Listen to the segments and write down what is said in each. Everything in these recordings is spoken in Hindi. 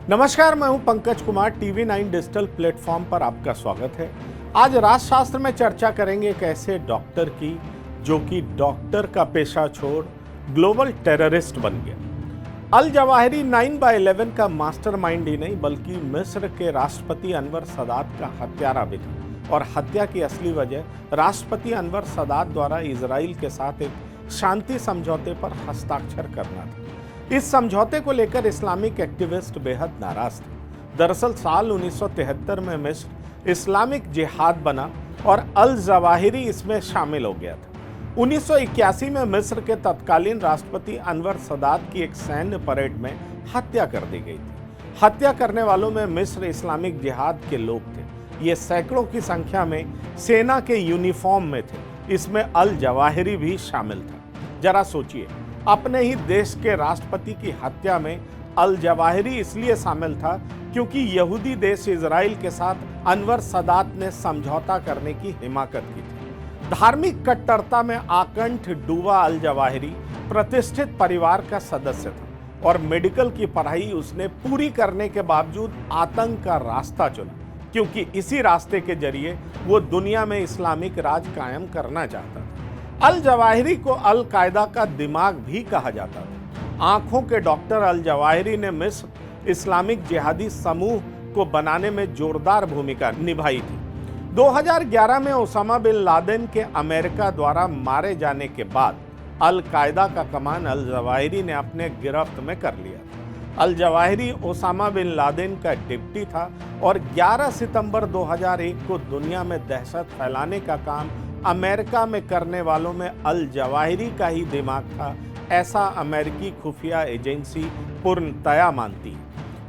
नमस्कार, मैं हूं Pankaj Kumar. TV9 digital platform पर आपका स्वागत है। आज राष्ट्रशास्त्र में चर्चा करेंगे एक ऐसे डॉक्टर की जो कि डॉक्टर का पेशा छोड़ ग्लोबल टेररिस्ट बन गया। अल जवाहिरी 9/11 का मास्टरमाइंड ही नहीं बल्कि मिस्र के राष्ट्रपति अनवर सदात का हत्यारा भी था। और हत्या की असली वजह राष्ट्रपति अनवर सदात द्वारा इजराइल के साथ एक शांति समझौते पर हस्ताक्षर करना था। इस समझौते को लेकर इस्लामिक एक्टिविस्ट बेहद नाराज थे। दरअसल साल 1973 में मिस्र इस्लामिक जिहाद बना और अल जवाहिरी इसमें शामिल हो गया था। 1981 में मिस्र के तत्कालीन राष्ट्रपति अनवर सदात की एक सैन्य परेड में हत्या कर दी गई थी। हत्या करने वालों में मिस्र इस्लामिक जिहाद के लोग थे। ये सैकड़ों की संख्या में सेना के यूनिफॉर्म में थे। इसमें अल जवाहिरी भी शामिल था। जरा सोचिए, अपने ही देश के राष्ट्रपति की हत्या में अल जवाहिरी इसलिए शामिल था क्योंकि यहूदी देश इजराइल के साथ अनवर सदात ने समझौता करने की हिमाकत की थी। धार्मिक कट्टरता में आकंठ डूबा अल जवाहिरी प्रतिष्ठित परिवार का सदस्य था और मेडिकल की पढ़ाई उसने पूरी करने के बावजूद आतंक का रास्ता चुना, क्योंकि इसी रास्ते के जरिए वो दुनिया में इस्लामिक राज कायम करना चाहता था। अल जवाहिरी को अल कायदा का दिमाग भी कहा जाता था। आंखों के डॉक्टर अल जवाहिरी ने मिस्र इस्लामिक जिहादी समूह को बनाने में जोरदार भूमिका निभाई थी। 2011 में ओसामा बिन लादेन के अमेरिका द्वारा मारे जाने के बाद अल कायदा का कमान अल जवाहिरी ने अपने गिरफ्त में कर लिया था। Al Zawahiri Osama bin Laden का डिप्टी था और 11 सितंबर 2001 को दुनिया में दहशत फैलाने का काम अमेरिका में करने वालों में अल जवाहिरी का ही दिमाग था, ऐसा अमेरिकी खुफिया एजेंसी पूर्णतया मानती है।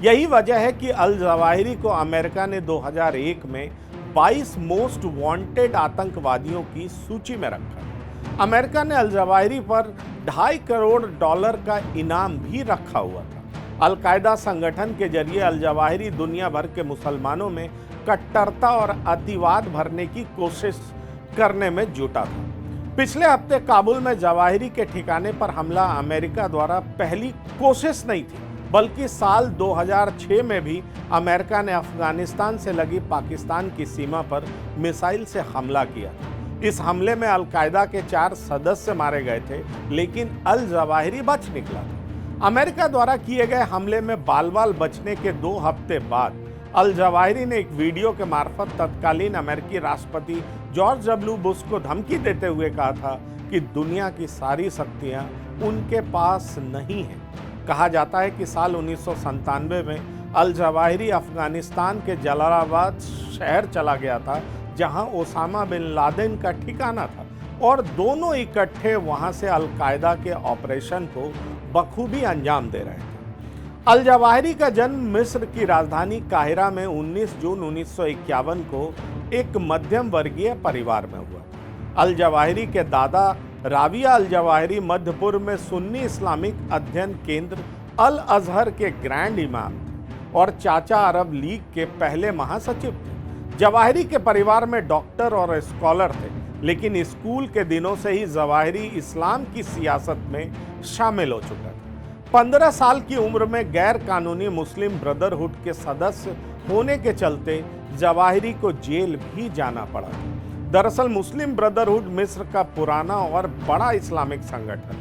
यही वजह है कि अल जवाहिरी को अमेरिका ने 2001 में 22 मोस्ट वांटेड आतंकवादियों की सूची में रखा। अमेरिका ने अल जवाहिरी पर $2.5 करोड़ का इनाम भी रखा हुआ था। अल कायदा संगठन के जरिए अल जवाहिरी दुनिया भर के मुसलमानों में कट्टरता और अतिवाद भरने की कोशिश करने में जुटा था। पिछले हफ्ते काबुल में जवाहिरी के ठिकाने पर हमला अमेरिका द्वारा पहली कोशिश नहीं थी, बल्कि साल 2006 में भी अमेरिका ने अफगानिस्तान से लगी पाकिस्तान की सीमा पर मिसाइल से हमला किया। इस हमले में अल कायदा के 4 सदस्य मारे गए थे, लेकिन अल जवाहिरी बच निकला था। अमेरिका द्वारा किए गए हमले में बाल बाल बचने के 2 हफ्ते बाद अल जवाहिरी ने एक वीडियो के मार्फत तत्कालीन अमेरिकी राष्ट्रपति जॉर्ज डब्ल्यू बुश को धमकी देते हुए कहा था कि दुनिया की सारी शक्तियां उनके पास नहीं हैं। कहा जाता है कि साल 1997 में अल जवाहिरी अफगानिस्तान के जलालाबाद शहर चला गया था, जहां ओसामा बिन लादेन का ठिकाना था, और दोनों इकट्ठे वहां से अल कायदा के ऑपरेशन को बखूबी अंजाम दे रहे थे। अल जवाहिरी का जन्म मिस्र की राजधानी काहिरा में 19 जून 1951 को एक मध्यम वर्गीय परिवार में हुआ। अल जवाहिरी के दादा राबिया अल जवाहिरी मध्य पूर्व में सुन्नी इस्लामिक अध्ययन केंद्र अल अजहर के ग्रैंड इमाम थे और चाचा अरब लीग के पहले महासचिव थे। जवाहिरी के परिवार में डॉक्टर और स्कॉलर थे, लेकिन स्कूल के दिनों से ही जवाहिरी इस्लाम की सियासत में शामिल हो चुका था। 15 साल की उम्र में गैर कानूनी मुस्लिम ब्रदरहुड के सदस्य होने के चलते जवाहिरी को जेल भी जाना पड़ा। दरअसल मुस्लिम ब्रदरहुड मिस्र का पुराना और बड़ा इस्लामिक संगठन।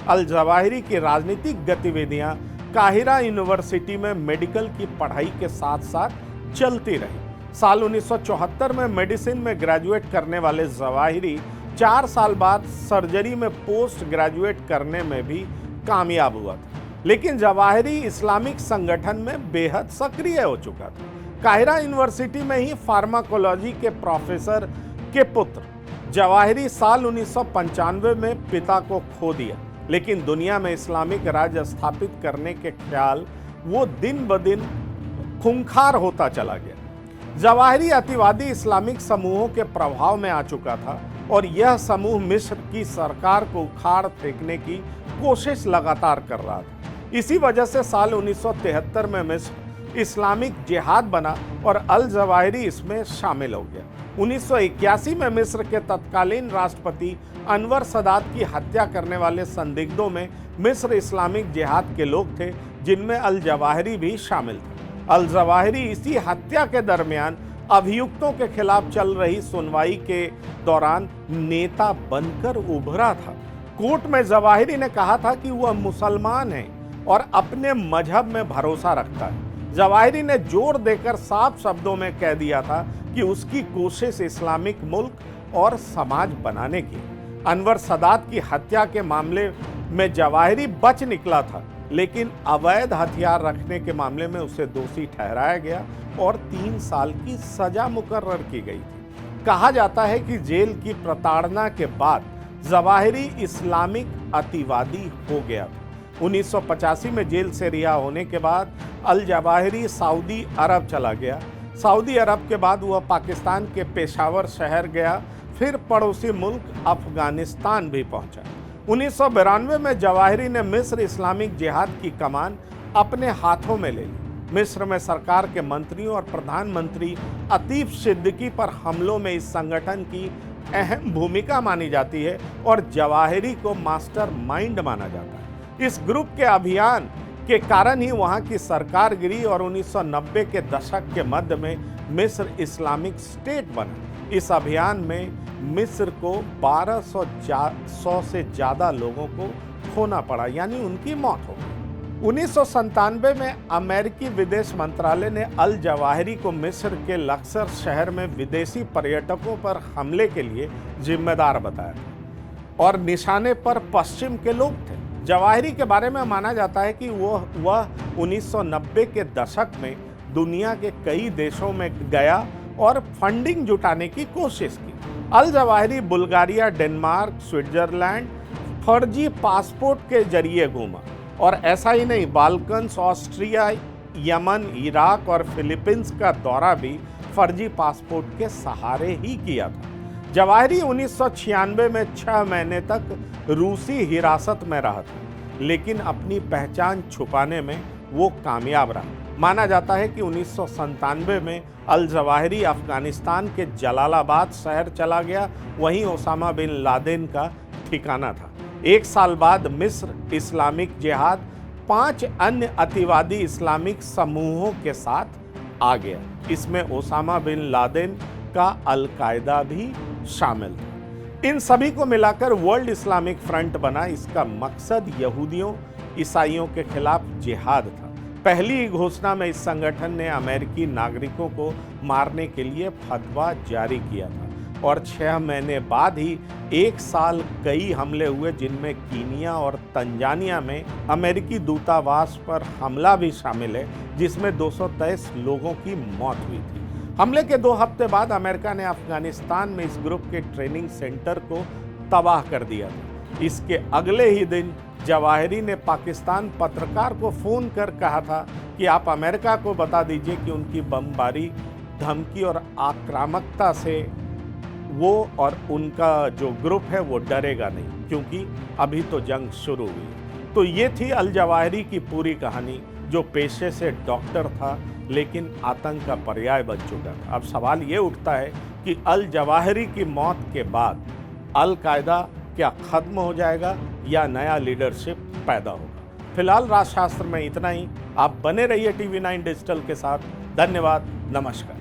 अल जवाहिरी की राजनीतिक गतिविधियां काहिरा यूनिवर्सिटी में मेडिकल की पढ़ाई के साथ साथ चलती रही। साल 1974 में मेडिसिन में ग्रेजुएट करने वाले जवाहिरी 4 साल बाद सर्जरी में पोस्ट ग्रेजुएट करने में भी कामयाब हुआ था। लेकिन जवाहिरी इस्लामिक संगठन में बेहद सक्रिय हो चुका था। काहिरा यूनिवर्सिटी में ही फार्माकोलॉजी के प्रोफेसर के पुत्र जवाहिरी साल 1995 में पिता को खो दिया, लेकिन दुनिया में इस्लामिक राज स्थापित करने के ख्याल वो दिन ब दिन खूंखार होता चला गया। जवाहिरी अतिवादी इस्लामिक समूहों के प्रभाव में आ चुका था और यह समूह मिस्र की सरकार को उखाड़ फेंकने की कोशिश लगातार कर रहा था। इसी वजह से साल 1973 में मिस्र इस्लामिक जिहाद बना और अल जवाहिरी इसमें शामिल हो गया। 1981 में मिस्र के तत्कालीन राष्ट्रपति अनवर सदात की हत्या करने वाले संदिग्धों में मिस्र इस्लामिक जिहाद के लोग थे, जिनमें अल जवाहिरी भी शामिल थे। अल जवाहिरी इसी हत्या के दरमियान अभियुक्तों के खिलाफ चल रही सुनवाई के दौरान नेता बनकर उभरा था। कोर्ट में जवाहिरी ने कहा था कि वह मुसलमान है और अपने मजहब में भरोसा रखता है। जवाहिरी ने जोर देकर साफ शब्दों में कह दिया था कि उसकी कोशिश इस्लामिक मुल्क और समाज बनाने की। अनवर सदात की हत्या के मामले में जवाहिरी बच निकला था, लेकिन अवैध हथियार रखने के मामले में उसे दोषी ठहराया गया और 3 साल की सजा मुकर्रर की गई थी। कहा जाता है कि जेल की प्रताड़ना के बाद जवाहिरी इस्लामिक अतिवादी हो गया था। 1985 में जेल से रिहा होने के बाद अल जवाहिरी सऊदी अरब चला गया। सऊदी अरब के बाद वह पाकिस्तान के पेशावर शहर गया, फिर पड़ोसी मुल्क अफगानिस्तान भी पहुंचा। 1992 में जवाहिरी ने मिस्र इस्लामिक जिहाद की कमान अपने हाथों में ले ली। मिस्र में सरकार के मंत्रियों और प्रधानमंत्री अतीफ सिद्दीकी पर हमलों में इस संगठन की अहम भूमिका मानी जाती है और जवाहिरी को मास्टर माइंड माना जाता है। इस ग्रुप के अभियान के कारण ही वहां की सरकार गिरी और 1990 के दशक के मध्य में मिस्र इस्लामिक स्टेट बना। इस अभियान में मिस्र को 1200 से ज्यादा लोगों को खोना पड़ा, यानी उनकी मौत हो गई। 1997 में अमेरिकी विदेश मंत्रालय ने अल जवाहिरी को मिस्र के लक्सर शहर में विदेशी पर्यटकों पर हमले के लिए जिम्मेदार बताया और निशाने पर पश्चिम के लोग थे। जवाहिरी के बारे में माना जाता है कि वह 1990 के दशक में दुनिया के कई देशों में गया और फंडिंग जुटाने की कोशिश की। Al Zawahiri Bulgaria, Denmark, Switzerland फर्जी पासपोर्ट के जरिए घूमा और ऐसा ही नहीं, बाल्कन्स, ऑस्ट्रिया, यमन, इराक और फिलीपींस का दौरा भी फर्जी पासपोर्ट के सहारे ही किया था। जवाहिरी 1996 में 6 महीने तक रूसी हिरासत में रहा था, लेकिन अपनी पहचान छुपाने में वो कामयाब रहा। माना जाता है कि 1997 में अल जवाहिरी अफगानिस्तान के जलालाबाद शहर चला गया, वहीं ओसामा बिन लादेन का ठिकाना था। 1 साल बाद मिस्र इस्लामिक जिहाद 5 अन्य अतिवादी इस्लामिक समूहों के साथ आ गया। इसमें ओसामा बिन लादेन का अल-कायदा भी शामिल था। इन सभी को मिलाकर वर्ल्ड इस्लामिक फ्रंट बना। इसका मकसद यहूदियों, ईसाइयों के खिलाफ जिहाद था। पहली घोषणा में इस संगठन ने अमेरिकी नागरिकों को मारने के लिए फतवा जारी किया था और 6 महीने बाद ही 1 साल कई हमले हुए, जिनमें कीनिया और तंजानिया में अमेरिकी दूतावास पर हमला भी शामिल है, जिसमें 223 लोगों की मौत हुई थी। हमले के 2 हफ्ते बाद अमेरिका ने अफगानिस्तान में इस ग्रुप के ट्रेनिंग सेंटर को तबाह कर दिया था। इसके अगले ही दिन जवाहिरी ने पाकिस्तान पत्रकार को फोन कर कहा था कि आप अमेरिका को बता दीजिए कि उनकी बमबारी, धमकी और आक्रामकता से वो और उनका जो ग्रुप है वो डरेगा नहीं, क्योंकि अभी तो जंग शुरू हुई। तो ये थी अल जवाहिरी की पूरी कहानी, जो पेशे से डॉक्टर था लेकिन आतंक का पर्याय बन चुका था। अब सवाल ये उठता है कि अल जवाहिरी की मौत के बाद अल-कायदा क्या खत्म हो जाएगा या नया लीडरशिप पैदा होगा? फिलहाल राजशास्त्र में इतना ही। आप बने रहिए TV9 डिजिटल के साथ। धन्यवाद, नमस्कार।